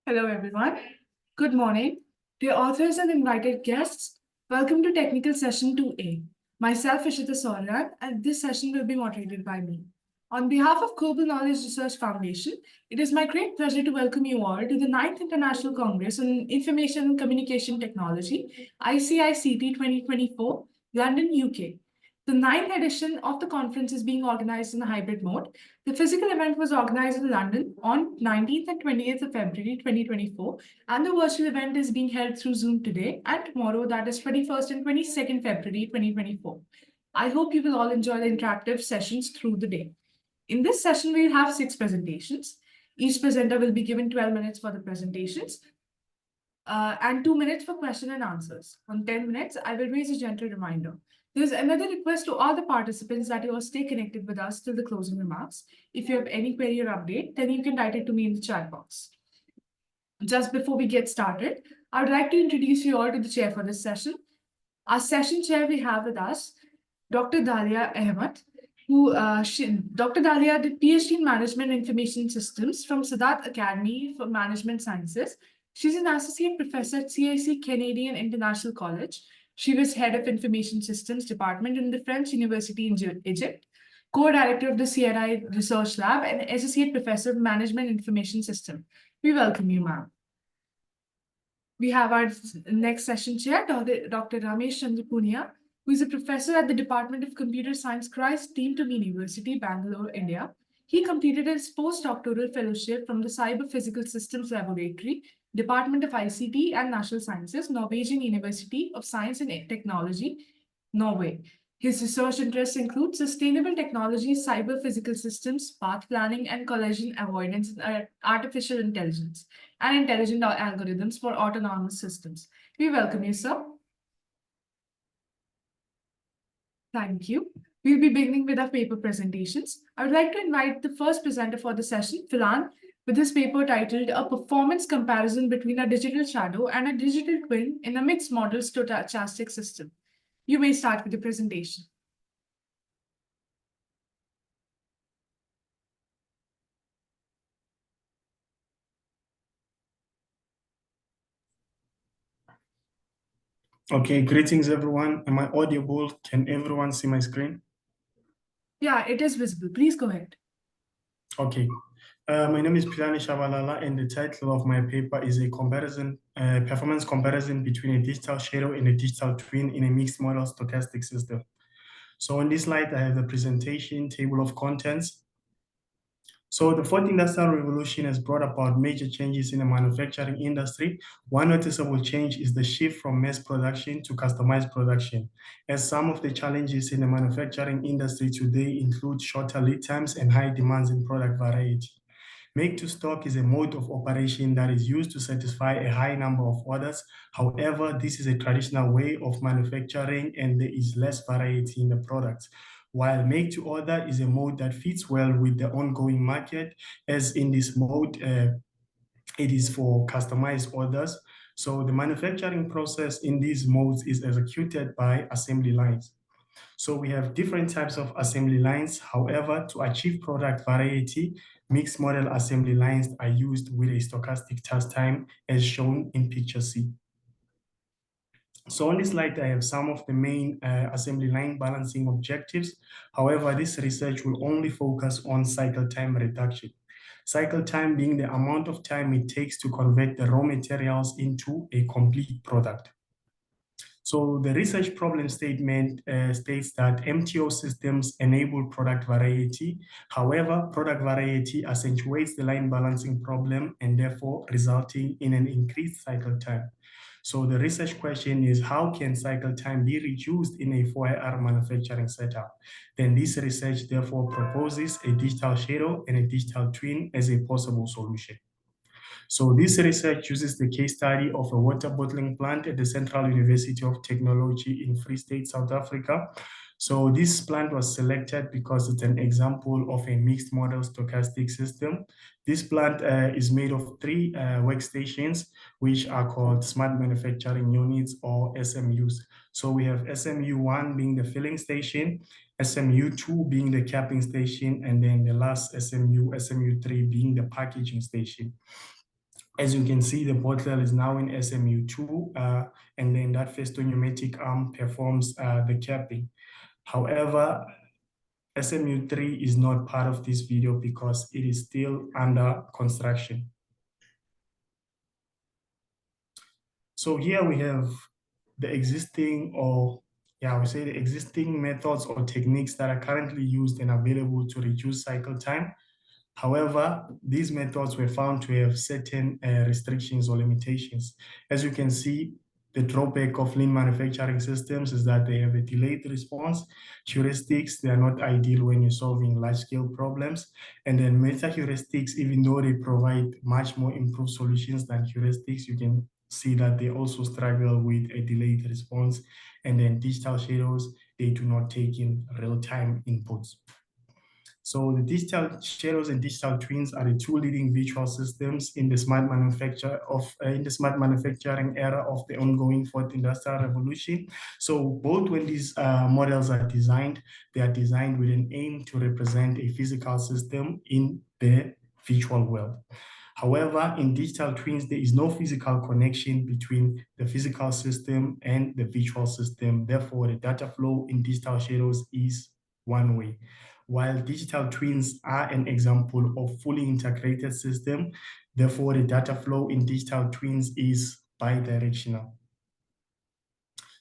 Hello, everyone. Good morning. Dear authors and invited guests, welcome to Technical Session 2A. Myself, Ishita Sauryan, and this session will be moderated by me. On behalf of Global Knowledge Research Foundation, it is my great pleasure to welcome you all to the 9th International Congress on Information and Communication Technology, ICICT 2024, London, UK. The ninth edition of the conference is being organized in a hybrid mode. The physical event was organized in London on 19th and 20th of February 2024, and the virtual event is being held through Zoom today and tomorrow, that is 21st and 22nd February 2024. I hope you will all enjoy the interactive sessions through the day. In this session, we'll have 6 presentations. Each presenter will be given 12 minutes for the presentations and 2 minutes for question and answers. On 10 minutes, I will raise a gentle reminder. There's another request to all the participants that you all stay connected with us till the closing remarks. If you have any query or update, then you can write it to me in the chat box. Just before we get started, I would like to introduce you all to the chair for this session. Our session chair we have with us, Dr. Dalia Ahmed, Dr. Dalia did PhD in Management Information Systems from Sadat Academy for Management Sciences. She's an associate professor at CIC Canadian International College. She was head of Information Systems Department in the French University in Egypt, co-director of the CRI Research Lab, and associate professor of Management Information System. We welcome you, ma'am. We have our next session chair, Dr. Ramesh Chandrapunia, who is a professor at the Department of Computer Science, Christ Team University, Bangalore, India. He completed his postdoctoral fellowship from the Cyber Physical Systems Laboratory, Department of ICT and National Sciences, Norwegian University of Science and Technology, Norway. His research interests include sustainable technologies, cyber physical systems, path planning, and collision avoidance, artificial intelligence, and intelligent algorithms for autonomous systems. We welcome you, sir. Thank you. We'll be beginning with our paper presentations. I would like to invite the first presenter for the session, Philan, with his paper titled A Performance Comparison Between a Digital Shadow and a Digital Twin in a Mixed Model Stochastic System. You may start with the presentation. Okay, greetings everyone. Am I audible? Can everyone see my screen? Yeah, it is visible. Please go ahead. Okay. My name is Pilani Shabalala, and the title of my paper is a performance comparison between a digital shadow and a digital twin in a mixed model stochastic system. So on this slide, I have the presentation table of contents. So the fourth industrial revolution has brought about major changes in the manufacturing industry. One noticeable change is the shift from mass production to customized production, as some of the challenges in the manufacturing industry today include shorter lead times and high demands in product variety. Make to stock is a mode of operation that is used to satisfy a high number of orders. However, this is a traditional way of manufacturing and there is less variety in the products. While make to order is a mode that fits well with the ongoing market, as in this mode, it is for customized orders. So the manufacturing process in these modes is executed by assembly lines. So we have different types of assembly lines. However, to achieve product variety, mixed model assembly lines are used with a stochastic task time as shown in picture C. So on this slide, I have some of the main assembly line balancing objectives. However, this research will only focus on cycle time reduction. Cycle time being the amount of time it takes to convert the raw materials into a complete product. So the research problem statement states that MTO systems enable product variety. However, product variety accentuates the line balancing problem and therefore resulting in an increased cycle time. So the research question is, how can cycle time be reduced in a 4IR manufacturing setup? Then this research therefore proposes a digital shadow and a digital twin as a possible solution. So this research uses the case study of a water bottling plant at the Central University of Technology in Free State, South Africa. So this plant was selected because it's an example of a mixed model stochastic system. This plant is made of 3 workstations, which are called smart manufacturing units or SMUs. So we have SMU1 being the filling station, SMU2 being the capping station, and then the last SMU3 being the packaging station. As you can see, the bottle is now in SMU2, and then that festo-pneumatic arm performs the capping. However, SMU3 is not part of this video because it is still under construction. So here we have the existing, or yeah, we say the existing methods or techniques that are currently used and available to reduce cycle time. However, these methods were found to have certain restrictions or limitations. As you can see, the drawback of lean manufacturing systems is that they have a delayed response. Heuristics, they are not ideal when you're solving large-scale problems. And then meta-heuristics, even though they provide much more improved solutions than heuristics, you can see that they also struggle with a delayed response. And then digital shadows, they do not take in real-time inputs. So the digital shadows and digital twins are the two leading visual systems in the smart manufacturing era of the ongoing fourth industrial revolution. So both when these models are designed, they are designed with an aim to represent a physical system in the virtual world. However, in digital twins, there is no physical connection between the physical system and the virtual system. Therefore, the data flow in digital shadows is one way. While digital twins are an example of fully integrated system, therefore the data flow in digital twins is bidirectional.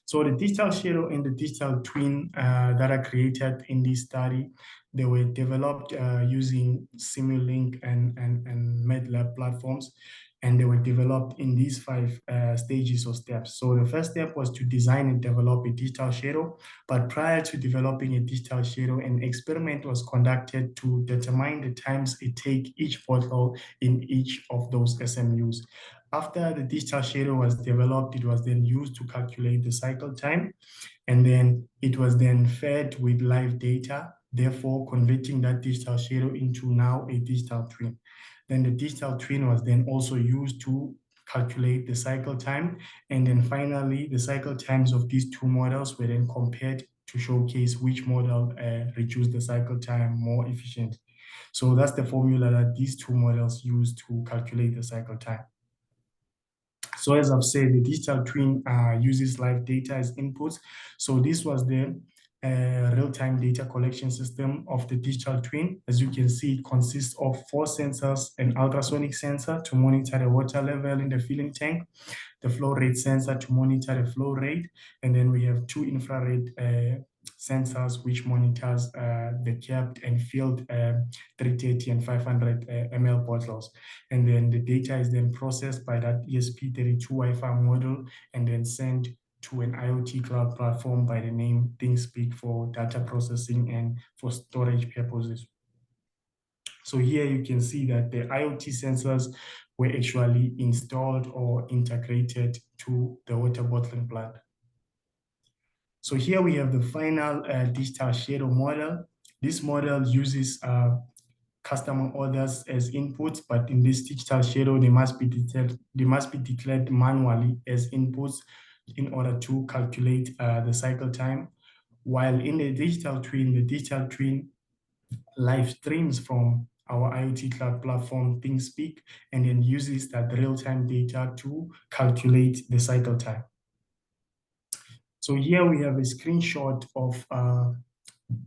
So the digital shadow and the digital twin that are created in this study, they were developed using Simulink and MATLAB platforms, and they were developed in these 5 stages or steps. So the first step was to design and develop a digital shadow, but prior to developing a digital shadow, an experiment was conducted to determine the times it takes each portal in each of those SMUs. After the digital shadow was developed, it was then used to calculate the cycle time, and then it was then fed with live data, therefore converting that digital shadow into now a digital twin. Then the digital twin was then also used to calculate the cycle time, and then finally the cycle times of these two models were then compared to showcase which model reduced the cycle time more efficiently. So that's the formula that these two models use to calculate the cycle time. So as I've said, the digital twin uses live data as inputs. So this was the real-time data collection system of the digital twin. As you can see, it consists of 4 sensors: an ultrasonic sensor to monitor the water level in the filling tank, the flow rate sensor to monitor the flow rate, and then we have 2 infrared sensors which monitors the capped and filled 330 and 500 ml bottles. And then the data is then processed by that ESP32 Wi-Fi module and then sent to an IoT cloud platform by the name ThinkSpeak for data processing and for storage purposes. So here you can see that the IoT sensors were actually installed or integrated to the water bottling plant. So here we have the final digital shadow model. This model uses customer orders as inputs, but in this digital shadow, they must be declared manually as inputs in order to calculate the cycle time. While in the digital twin live streams from our IoT cloud platform ThinkSpeak and then uses that real-time data to calculate the cycle time. So here we have a screenshot of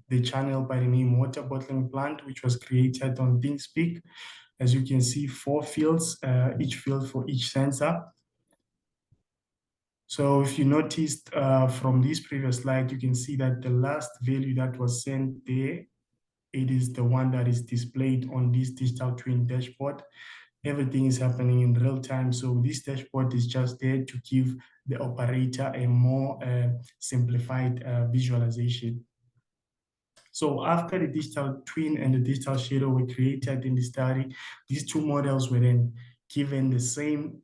the channel by the name Water Bottling Plant, which was created on ThinkSpeak. As you can see, 4 fields, each field for each sensor. So if you noticed from this previous slide, you can see that the last value that was sent there, it is the one that is displayed on this digital twin dashboard. Everything is happening in real time. So this dashboard is just there to give the operator a more simplified visualization. So after the digital twin and the digital shadow were created in the study, these two models were then given the same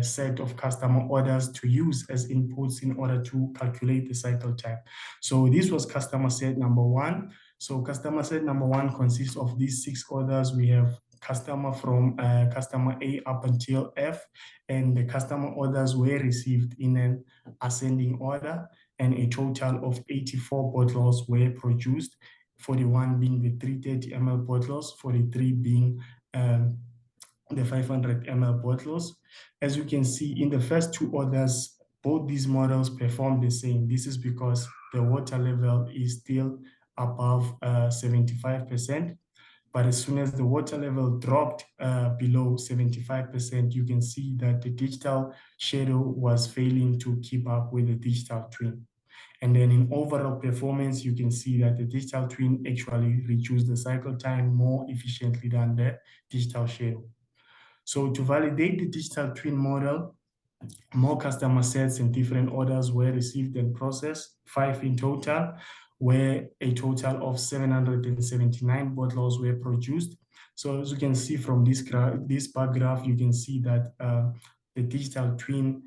set of customer orders to use as inputs in order to calculate the cycle time. So this was customer set number 1. So customer set number 1 consists of these 6 orders. We have customer from customer A up until F, and the customer orders were received in an ascending order, and a total of 84 bottles were produced, 41 being the 330 ml bottles, 43 being the 500 ml bottles. As you can see in the first two orders, both these models perform the same. This is because the water level is still above 75%. But as soon as the water level dropped below 75%, you can see that the digital shadow was failing to keep up with the digital twin. And then in overall performance, you can see that the digital twin actually reduced the cycle time more efficiently than the digital shadow. So to validate the digital twin model, more customer sets and different orders were received and processed, 5 in total, where a total of 779 bottles were produced. So as you can see from this bar graph, you can see that the digital twin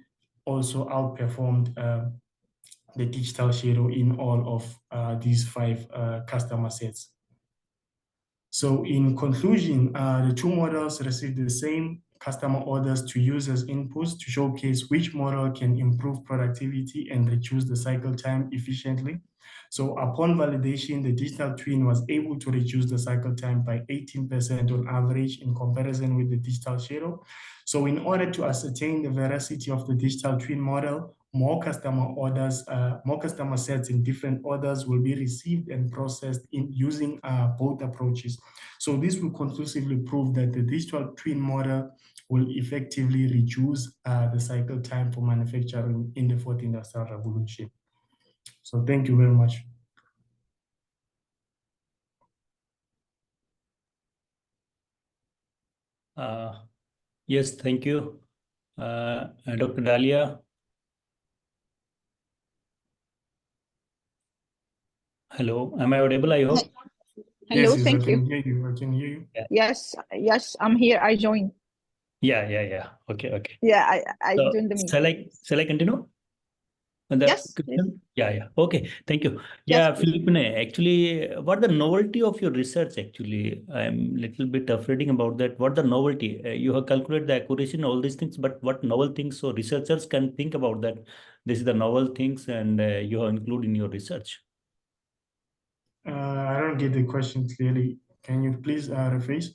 also outperformed the digital shadow in all of these 5 customer sets. So in conclusion, the two models received the same customer orders to use as inputs to showcase which model can improve productivity and reduce the cycle time efficiently. So upon validation, the digital twin was able to reduce the cycle time by 18% on average in comparison with the digital shadow. So in order to ascertain the veracity of the digital twin model, more customer sets in different orders will be received and processed in using both approaches. So this will conclusively prove that the digital twin model will effectively reduce the cycle time for manufacturing in the fourth industrial revolution. So thank you very much. Yes, thank you, Dr. Dalia. Hello, am I audible? I hope. Hello, Yes, thank I can you. hear you. I can hear you. Yes, I'm here. I joined. Yeah. Okay. Yeah, I So joined the meeting. shall I continue? The Yes, question? Yeah. Okay, thank you. Yes, Yeah, please. Philippine, actually, what the novelty of your research? Actually, I'm little bit afraid about that. What the novelty? You have calculated the accuracy and all these things, but what novel things? So researchers can think about that. This is the novel things, and you have included in your research. I don't get the question clearly. Can you please rephrase?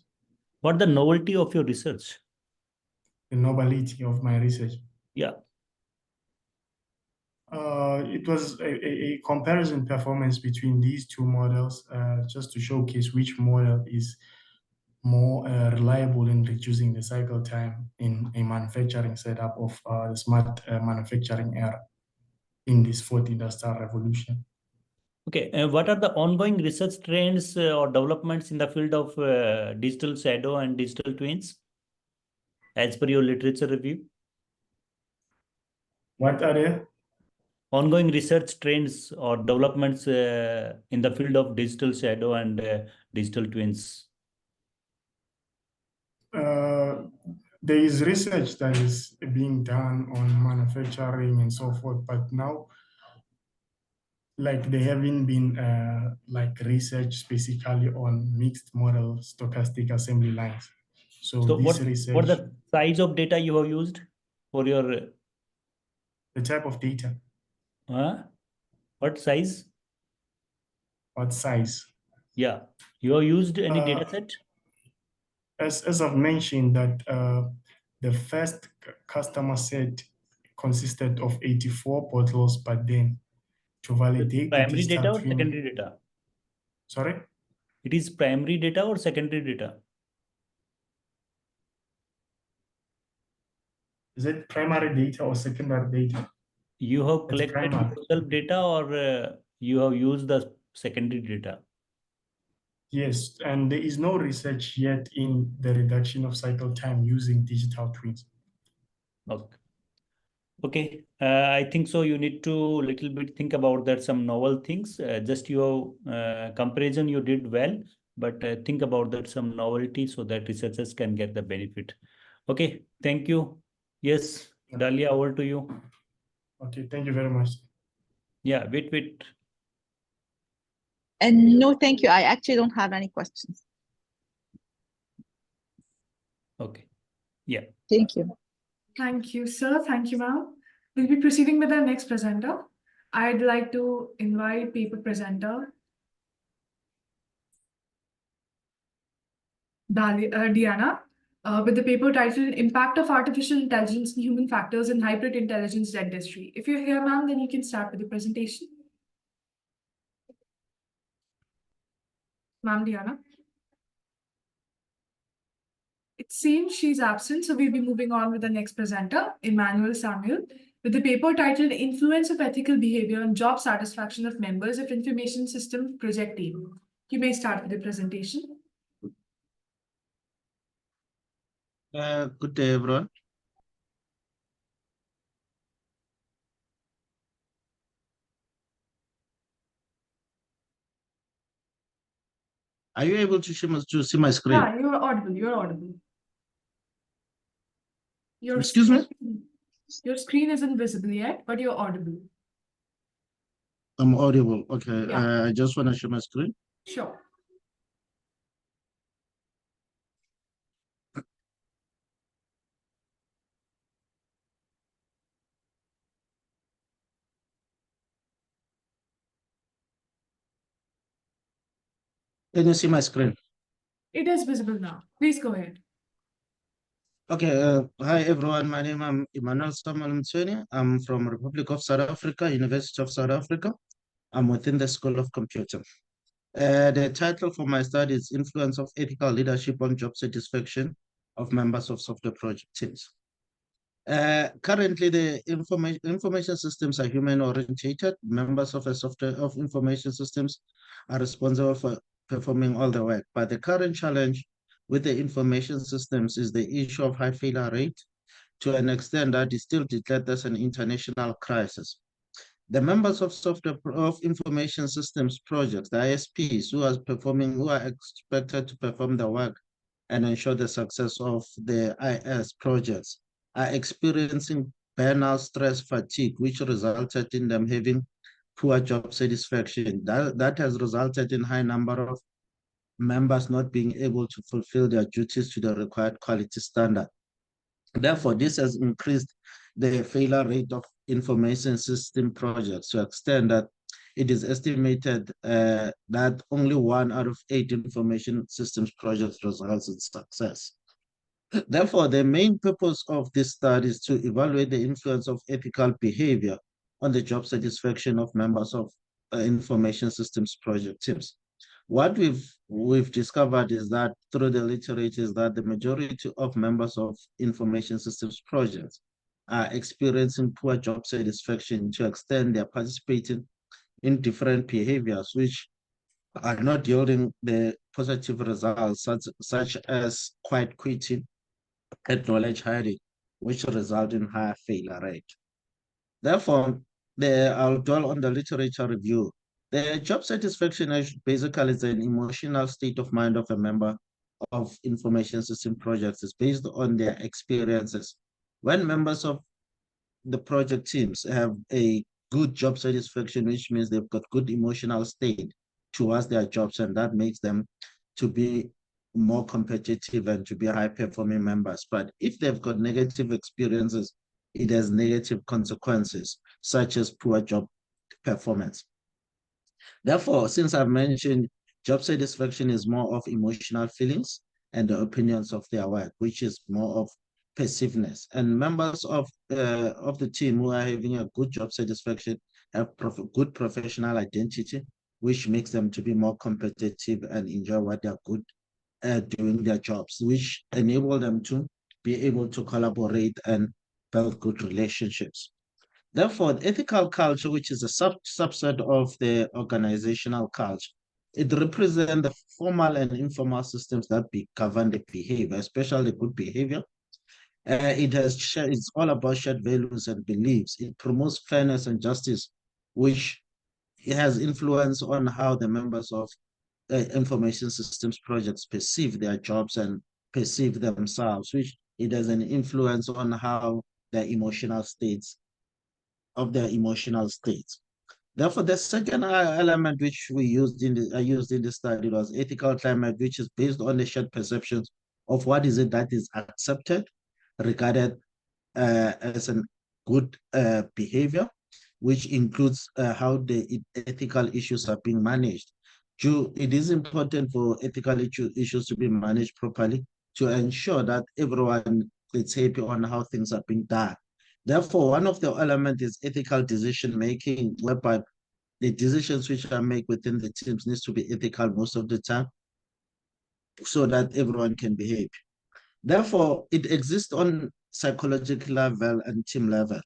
What the novelty of your research? The nobility of my research. Yeah. It was a comparison performance between these two models just to showcase which model is more reliable in reducing the cycle time in a manufacturing setup of the smart manufacturing era in this fourth industrial revolution. Okay, what are the ongoing research trends or developments in the field of digital shadow and digital twins, as per your literature review? What are the Ongoing research trends or developments in the field of digital shadow and digital twins? there is research that is being done on manufacturing and so forth, but now like they haven't been like research specifically on mixed model stochastic assembly lines. So So this what research, the size of data you have used for your the type of data, what size? what size? Yeah, you have used any Uh, data set? as I've mentioned that the first customer set consisted of 84 bottles, but then to validate the Primary digital data or twin, secondary data? sorry? It is primary data or secondary data? Is it primary data or secondary data? You have It's collected primary. yourself data or you have used the secondary data? Yes, and there is no research yet in the reduction of cycle time using digital twins. Okay. Okay, I think so. You need to little bit think about that some novel things. Just your comparison you did well, but think about that some novelty so that researchers can get the benefit. Okay, thank you. Yes, Dalia, over to you. Okay, thank you very much. Yeah, wait. And no, thank you. I actually don't have any questions. Okay, yeah. Thank you. Thank you, sir. Thank you, ma'am. We'll be proceeding with our next presenter. I'd like to invite paper presenter Diana. with the paper titled Impact of Artificial Intelligence and Human Factors in Hybrid Intelligence Dentistry. If you're here, ma'am, then you can start with the presentation. Ma'am Diana. It seems she's absent, so we'll be moving on with the next presenter, Emmanuel Samuel, with the paper titled Influence of Ethical Behavior on Job Satisfaction of Members of Information System Project Team. You may start with the presentation. Good day, everyone. Are you able to see my screen? Yeah, you're audible. You're audible. Excuse me? Your screen isn't visible yet, but you're audible. I'm audible. Okay. Yeah. I just want to share my screen. Sure. Can you see my screen? It is visible now. Please go ahead. Okay. Hi, everyone. My name is Emmanuel Samuel Mtsweni. I'm from Republic of South Africa, University of South Africa. I'm within the School of Computing. The title for my study is Influence of Ethical Leadership on Job Satisfaction of Members of Software Project Teams. Currently, the information systems are human-oriented. Members of a software of information systems are responsible for performing all the work. But the current challenge with the information systems is the issue of high failure rate, to an extent that is still declared as an international crisis. The members of software of information systems projects, the ISPs, who are expected to perform the work and ensure the success of the IS projects, are experiencing burnout, stress, fatigue, which resulted in them having poor job satisfaction. That has resulted in high number of members not being able to fulfill their duties to the required quality standard. Therefore, this has increased the failure rate of information system projects to extent that it is estimated that only 1 out of 8 information systems projects results in success. Therefore, the main purpose of this study is to evaluate the influence of ethical behavior on the job satisfaction of members of information systems project teams. What we've discovered is that through the literature is that the majority of members of information systems projects are experiencing poor job satisfaction to extend they're participating in different behaviors which are not yielding the positive results, such as quiet quitting and knowledge hiding, which result in higher failure rate. Therefore, I'll dwell on the literature review. The job satisfaction basically is an emotional state of mind of a member of information system projects. Is based on their experiences. When members of the project teams have a good job satisfaction, which means they've got good emotional state towards their jobs, and that makes them to be more competitive and to be high performing members. But if they've got negative experiences, it has negative consequences, such as poor job performance. Therefore, since I've mentioned job satisfaction is more of emotional feelings and the opinions of their work, which is more of perceiveness. And members of the team who are having a good job satisfaction have good professional identity, which makes them to be more competitive and enjoy what they're good at doing their jobs, which enable them to be able to collaborate and build good relationships. Therefore, the ethical culture, which is a subset of the organizational culture, it represents the formal and informal systems that govern the behavior, especially good behavior. It's all about shared values and beliefs. It promotes fairness and justice, which has influence on how the members of information systems projects perceive their jobs and perceive themselves, which it has an influence on how their emotional states of their emotional states. Therefore, the second element which I used in the study was ethical climate, which is based on the shared perceptions of what is it that is accepted, regarded as a good behavior, which includes how the ethical issues are being managed. It is important for ethical issues to be managed properly to ensure that everyone is happy on how things are being done. Therefore, one of the elements is ethical decision making, whereby the decisions which are made within the teams needs to be ethical most of the time, so that everyone can be happy. Therefore, it exists on psychological level and team level.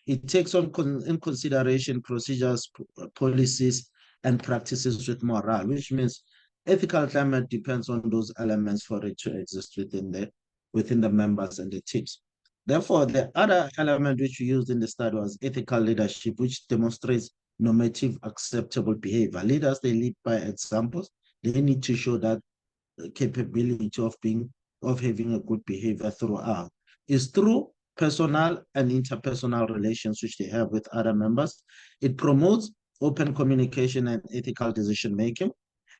It takes on in consideration procedures, policies, and practices with morale, which means ethical climate depends on those elements for it to exist within the members and the teams. Therefore, the other element which we used in the study was ethical leadership, which demonstrates normative acceptable behavior. Leaders, they lead by examples. They need to show that capability of having a good behavior throughout is through personal and interpersonal relations which they have with other members. It promotes open communication and ethical decision making,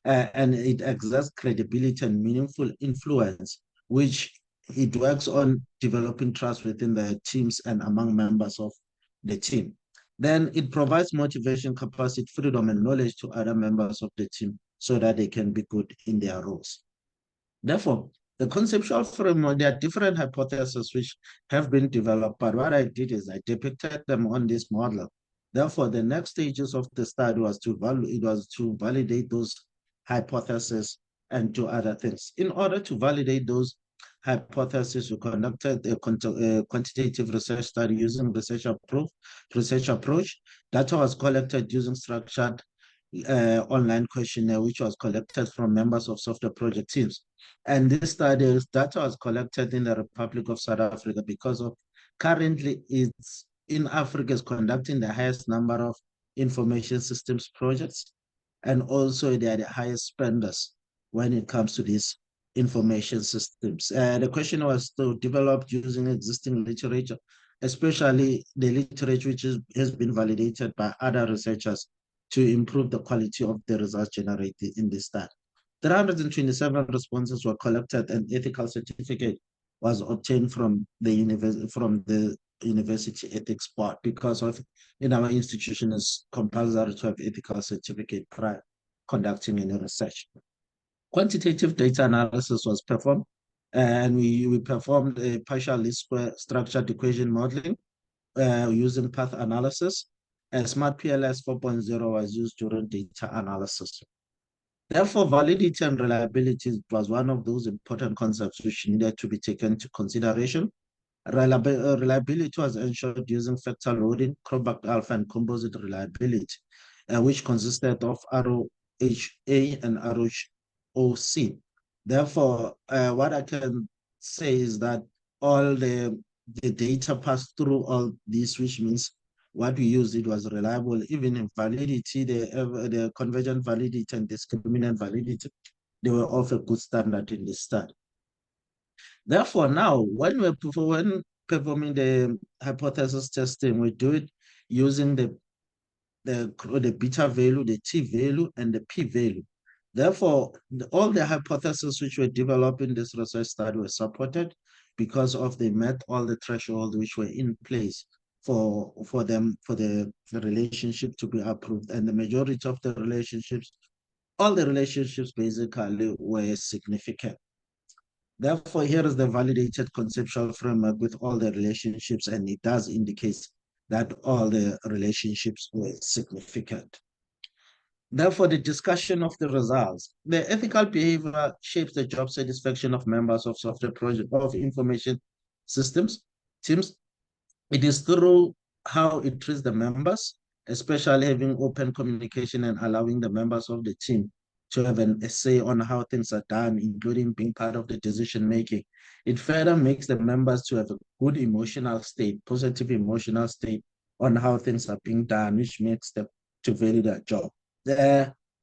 and it exerts credibility and meaningful influence, which it works on developing trust within the teams and among members of the team. Then it provides motivation, capacity, freedom, and knowledge to other members of the team so that they can be good in their roles. Therefore, the conceptual framework, there are different hypotheses which have been developed, but what I did is I depicted them on this model. Therefore, the next stages of the study was to validate those hypotheses and do other things. In order to validate those hypotheses, we conducted a quantitative research study using research approach. Data was collected using structured online questionnaire, which was collected from members of software project teams. And this study data was collected in the Republic of South Africa because of currently it's in Africa is conducting the highest number of information systems projects. And also they are the highest spenders when it comes to these information systems. The question was developed using existing literature, especially the literature which has been validated by other researchers to improve the quality of the results generated in this study. 327 responses were collected and ethical certificate was obtained from the university ethics board because of in our institution is compulsory to have ethical certificate prior conducting any research. Quantitative data analysis was performed, and we performed a partial least square structured equation modeling using path analysis. And Smart PLS 4.0 was used during data analysis. Therefore, validity and reliability was one of those important concepts which needed to be taken into consideration. Reliability was ensured using factor loading, Cronbach alpha, and composite reliability, which consisted of ROHA and ROC. Therefore, what I can say is that all the data passed through all these, which means what we used, it was reliable, even in validity, the convergent validity and discriminant validity, they were of a good standard in the study. Therefore, now, when performing the hypothesis testing, we do it using the beta value, the T value, and the P value. Therefore, all the hypotheses which were developed in this research study were supported because of they met all the thresholds which were in place for the relationship to be approved. And the majority of the relationships, all the relationships basically were significant. Therefore, here is the validated conceptual framework with all the relationships, and it does indicate that all the relationships were significant. Therefore, the discussion of the results. The ethical behavior shapes the job satisfaction of members of software project of information systems teams. It is through how it treats the members, especially having open communication and allowing the members of the team to have a say on how things are done, including being part of the decision making. It further makes the members to have a good emotional state, positive emotional state on how things are being done, which makes them to value their job.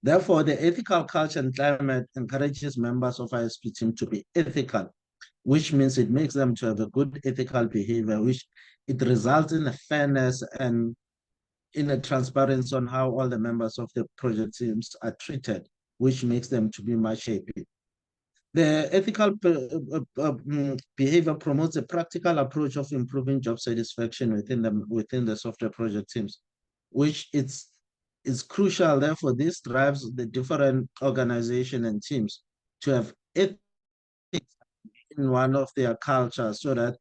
Therefore, the ethical culture and climate encourages members of ISP team to be ethical, which means it makes them to have a good ethical behavior, which it results in a fairness and in a transparency on how all the members of the project teams are treated, which makes them to be much happy. The ethical behavior promotes a practical approach of improving job satisfaction within the software project teams, which is crucial. Therefore, this drives the different organization and teams to have ethics in one of their cultures so that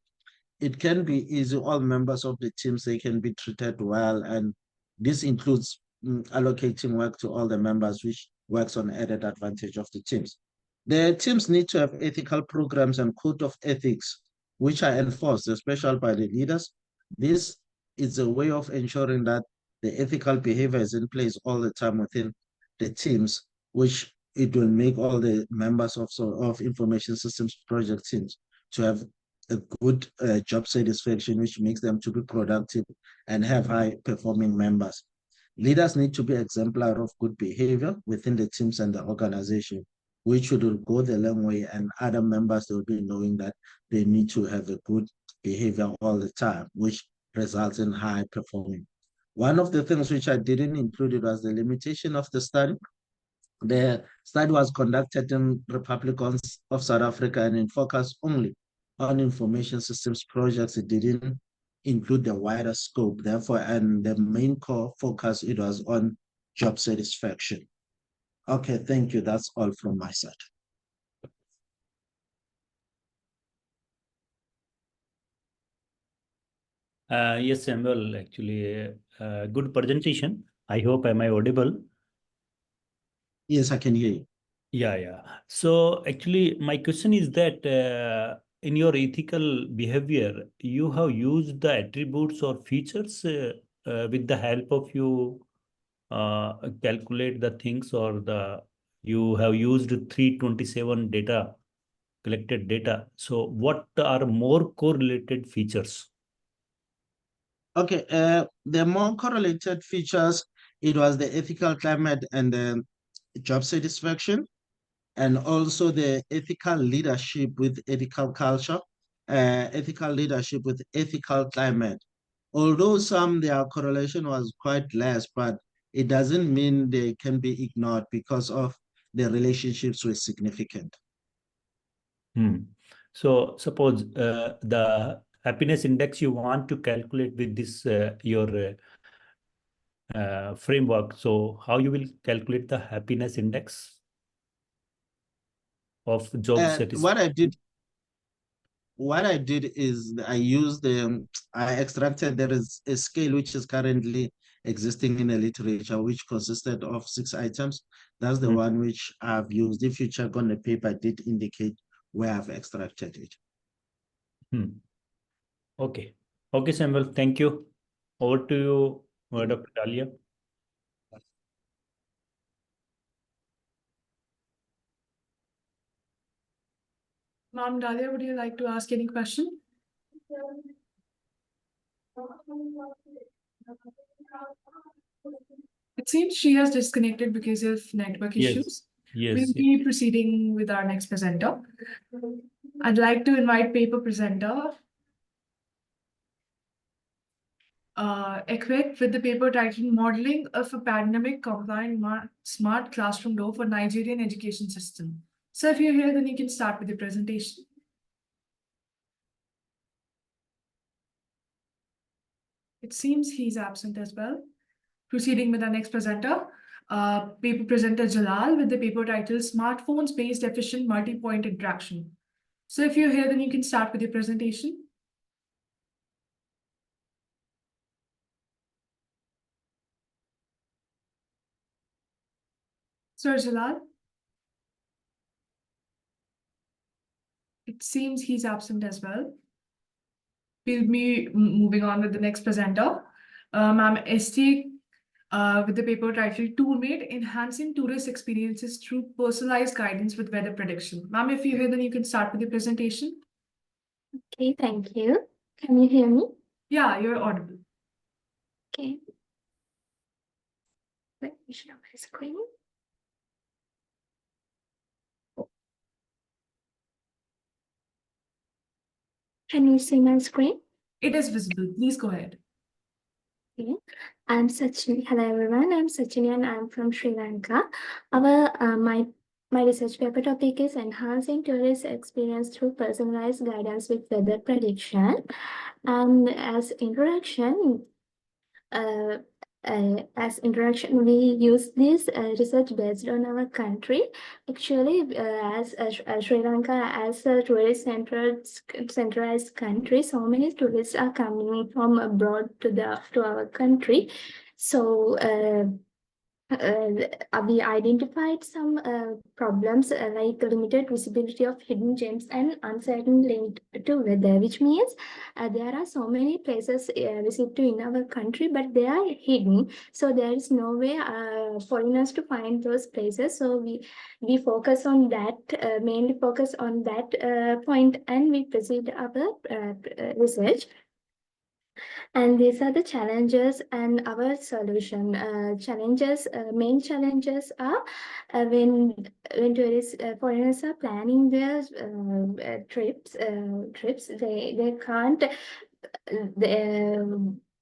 it can be easy. All members of the teams, they can be treated well. And this includes allocating work to all the members, which works on added advantage of the teams. The teams need to have ethical programs and code of ethics, which are enforced, especially by the leaders. This is a way of ensuring that the ethical behavior is in place all the time within the teams, which it will make all the members of information systems project teams to have a good job satisfaction, which makes them to be productive and have high performing members. Leaders need to be exemplar of good behavior within the teams and the organization, which will go the long way, and other members will be knowing that they need to have a good behavior all the time, which results in high performing. One of the things which I didn't include was the limitation of the study. The study was conducted in Republic of South Africa and it focused only on information systems projects. It didn't include the wider scope. Therefore, and the main core focus, it was on job satisfaction. Okay, thank you. That's all from my side. Yes, Samuel, actually, good presentation. I hope am I audible? Yes, I can hear you. Yeah. So actually, my question is that in your ethical behavior, you have used the attributes or features with the help of you calculate the things, or you have used 327 data, collected data. So what are more correlated features? Okay, the more correlated features, it was the ethical climate and the job satisfaction, and also the ethical leadership with ethical culture, ethical leadership with ethical climate. Although their correlation was quite less, but it doesn't mean they can be ignored because of the relationships were significant. So suppose the happiness index you want to calculate with this your framework. So how you will calculate the happiness index of job satisfaction? What I did is I extracted, there is a scale which is currently existing in the literature, which consisted of 6 items. That's the one which I've used. If you check on the paper, I did indicate where I've extracted it. Okay, Samuel, thank you. Over to you, Dr. Dalia. Ma'am Dalia, would you like to ask any question? It seems she has disconnected because of network issues. We'll be proceeding with our next presenter. I'd like to invite paper presenter, equipped with the paper titled Modeling of a Pandemic Compliant Smart Classroom Door for Nigerian Education System. So if you're here, then you can start with the presentation. It seems he's absent as well. Proceeding with our next presenter, paper presenter Jalal with the paper title Smartphones-Based Efficient Multi-Point Interaction. So if you're here, then you can start with your presentation. Sir Jalal? It seems he's absent as well. We'll be moving on with the next presenter, Ma'am ST, with the paper titled Toolmate, Enhancing Tourist Experiences Through Personalized Guidance with Weather Prediction. Ma'am, if you're here, then you can start with the presentation. Okay, thank you. Can you hear me? Yeah, you're audible. Okay. Let me share my screen. Can you see my screen? It is visible. Please go ahead. Okay. I'm Sachini. Hello everyone. I'm Sachini and I'm from Sri Lanka. My research paper topic is enhancing tourist experience through personalized guidance with weather prediction. And as introduction, as introduction, we use this research based on our country. Actually, as Sri Lanka, as a tourist centralized country, so many tourists are coming from abroad to our country. So we identified some problems like limited visibility of hidden gems and uncertain linked to weather, which means there are so many places visit to in our country, but they are hidden. So there is no way foreigners to find those places. So we focus on that, mainly focus on that point, and we proceed our research. And these are the challenges and our solution. Main challenges are when tourists, foreigners are planning their trips, they can't.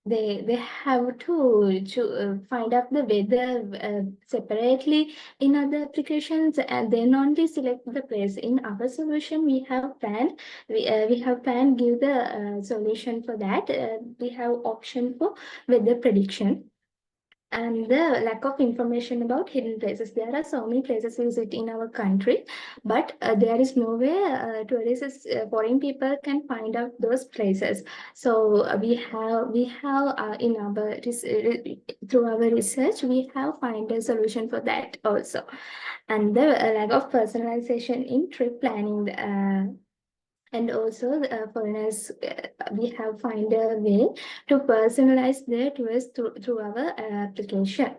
They have to find out the weather separately in other applications, and then only select the place. In our solution, we have planned give the solution for that. We have option for weather prediction. And the lack of information about hidden places. There are so many places we visit in our country, but there is no way tourists, foreign people can find out those places. So we have in our through our research, we have find a solution for that also. And the lack of personalization in trip planning. And also foreigners, we have find a way to personalize their tours through our application.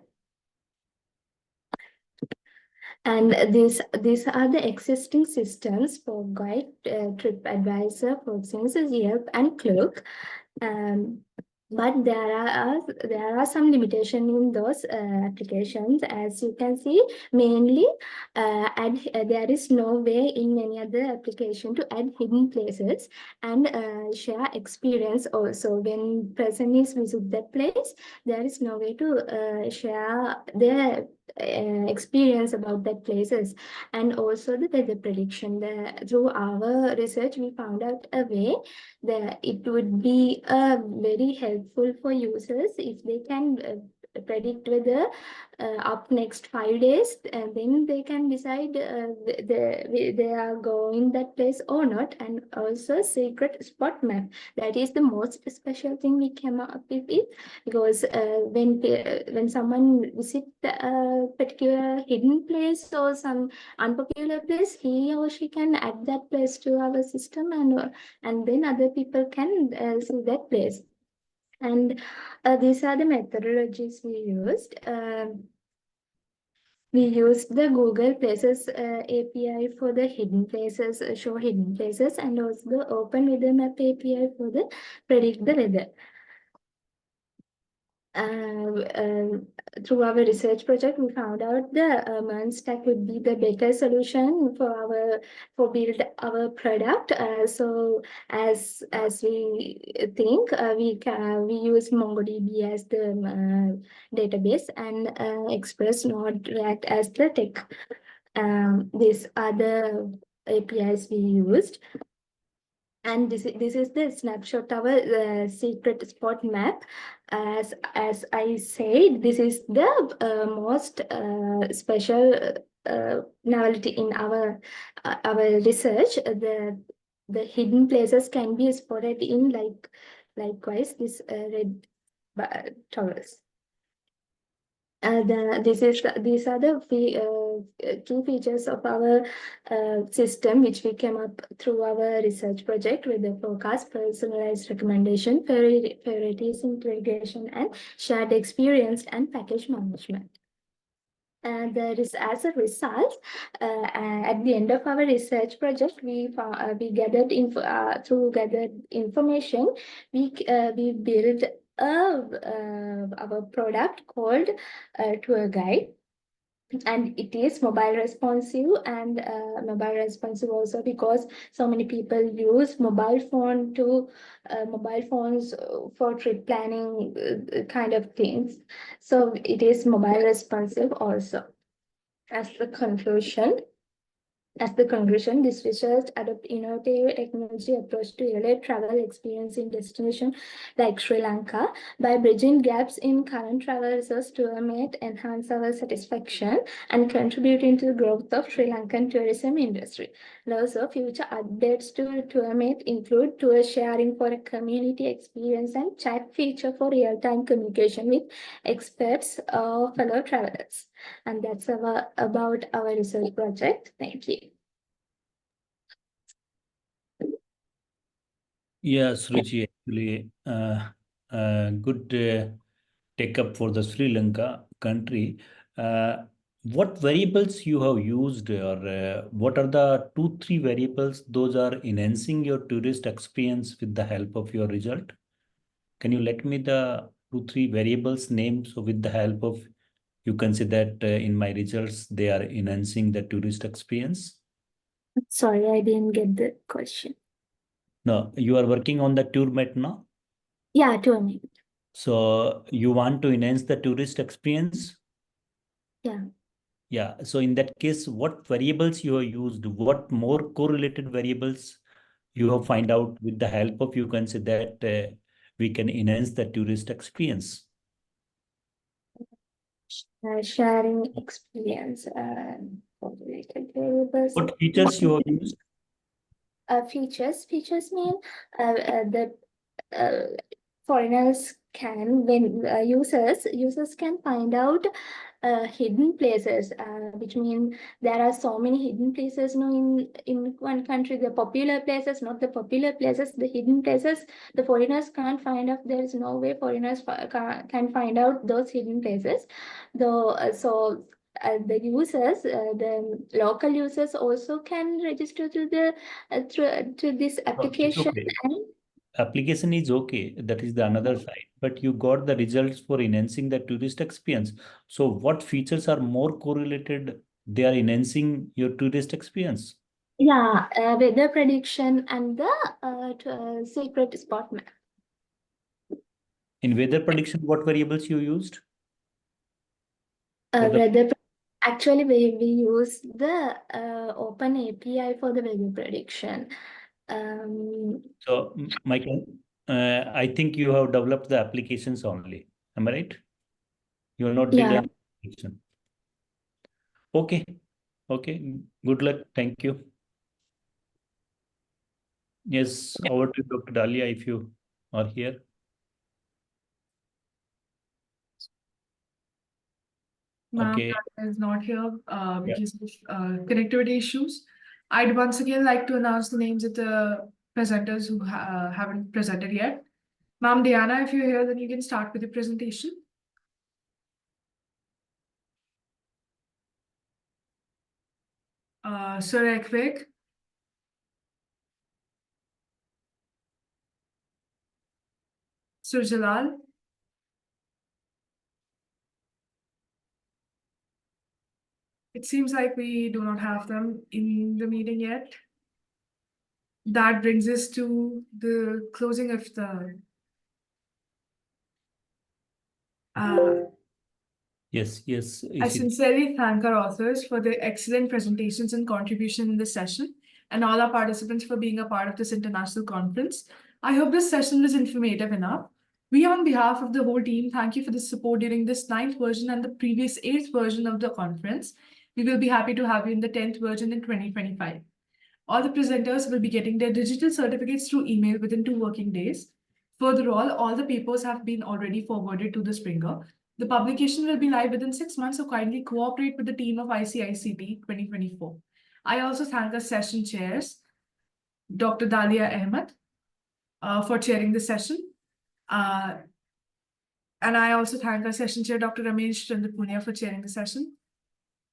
And these are the existing systems for Guide, TripAdvisor, for instance, Yelp, and Klook. But there are some limitation in those applications. As you can see, mainly there is no way in any other application to add hidden places and share experience also. When person is visit that place, there is no way to share their experience about that places. And also the weather prediction. Through our research, we found out a way that it would be very helpful for users if they can predict weather up next 5 days, and then they can decide they are going that place or not. And also secret spot map, that is the most special thing we came up with it, because when someone visit a particular hidden place or some unpopular place, he or she can add that place to our system, and then other people can see that place. And these are the methodologies we used. We used the Google Places API for the hidden places, show hidden places, and also the Open Weather Map API for the predict the weather. Through our research project, we found out the MERN stack would be the better solution for build our product. So as we think, we use MongoDB as the database, and Express Node React as the tech. These are the APIs we used. And this is the snapshot of our secret spot map. As I said, this is the most special novelty in our research. The hidden places can be spotted in likewise this red towers. These are the key features of our system, which we came up through our research project with the forecast, personalized recommendation, priorities integration, and shared experience and package management. And as a result, at the end of our research project, we gathered through gathered information, we built our product called Tour Guide. And it is mobile responsive, and mobile responsive also because so many people use mobile phones for trip planning kind of things. So it is mobile responsive also. As the conclusion, As the conclusion, this research adopt innovative technology approach to elevate travel experience in destination like Sri Lanka by bridging gaps in current travel resource to enhance our satisfaction and contributing to the growth of Sri Lankan tourism industry. And also, future updates to TourMate include tour sharing for a community experience and chat feature for real-time communication with experts or fellow travelers. And that's about our research project. Thank you. Yes, Ruchi, actually, good take up for the Sri Lanka country. What variables you have used, or what are the 2, 3 variables those are enhancing your tourist experience with the help of your result? Can you let me the 2, 3 variables names? So with the help of, you can say that in my results they are enhancing the tourist experience. Sorry, I didn't get the question. No, you are working on the tour map now. Yeah, TourMate. So you want to enhance the tourist experience? Yeah. Yeah. So in that case, what variables you have used? What more correlated variables you have find out with the help of, you can say that we can enhance the tourist experience? Sharing experience related variables. What features you have used? Features mean the foreigners can, when users can find out hidden places, which mean there are so many hidden places in one country. The popular places, not the popular places, the hidden places, the foreigners can't find out. There is no way foreigners can find out those hidden places, though. The users, the local users also can register to the to this application. Okay. And Application is okay. That is the another side. But you got the results for enhancing the tourist experience. So what features are more correlated? They are enhancing your tourist experience. yeah, weather prediction and the secret spot map. In weather prediction, what variables you used? For the- Weather, actually, we use the open API for the weather prediction. So, Michael, I think you have developed the applications only. Am I right? You have not did Yeah. an application. Okay. Okay. Good luck. Thank you. Yes, over to Dr. Dalia if you are here. Ma'am, Okay. Tanya is not here because of connectivity issues. I'd once again like to announce the names of the presenters who haven't presented yet. Ma'am Diana, if you're here, then you can start with the presentation. Sir Ekvik. Sir Jalal. It seems like we do not have them in the meeting yet. That brings us to the closing of the Yes, yes. I Is it sincerely thank our authors for their excellent presentations and contribution in this session, and all our participants for being a part of this international conference. I hope this session was informative enough. We, on behalf of the whole team, thank you for the support during this 9th version and the previous 8th version of the conference. We will be happy to have you in the 10th version in 2025. All the presenters will be getting their digital certificates through email within 2 working days. Further, all the papers have been already forwarded to the Springer. The publication will be live within 6 months, so kindly cooperate with the team of ICICT 2024. I also thank our session chairs, Dr. Dalia Ahmed, for chairing the session. And I also thank our session chair, Dr. Ramesh Chandrapunia, for chairing the session.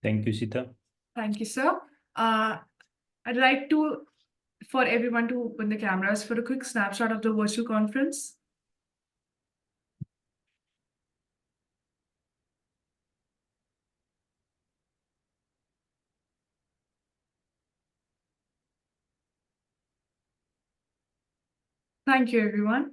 Thank you, Sita. Thank you, sir. I'd like for everyone to open the cameras for a quick snapshot of the virtual conference. Thank you, everyone.